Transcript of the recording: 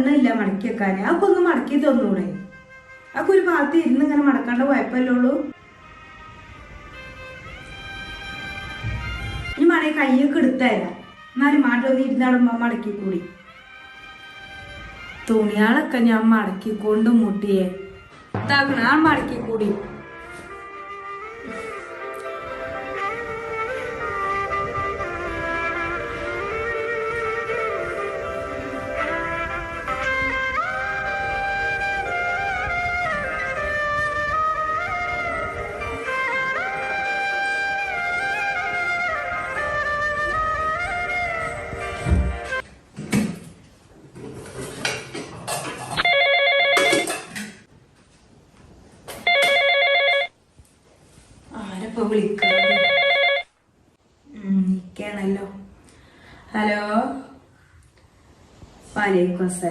എണ്ണയില്ല മടക്കി വെക്കാൻ. അതൊക്കെ ഒന്ന് മടക്കി തന്നൂടെ? അതൊക്കെ ഒരു ഭാഗത്ത് ഇരുന്ന് ഇങ്ങനെ മടക്കാണ്ട് കുഴപ്പമല്ലേ ഉള്ളൂ. ഇനി മണി കയ്യൊക്കെ എടുത്തരാം. എന്നാലും മാട്ടൊന്ന് ഇരുന്നാടുമ്പോ മടക്കി കൂടി. തുണിയാളൊക്കെ ഞാൻ മടക്കിക്കൊണ്ട് മുട്ടിയെ ഇതാക്കണ ആ മടക്കി കൂടി. വിളിക്കണല്ലോ. ഹലോ, വലൈക്കും അസ്സലാം.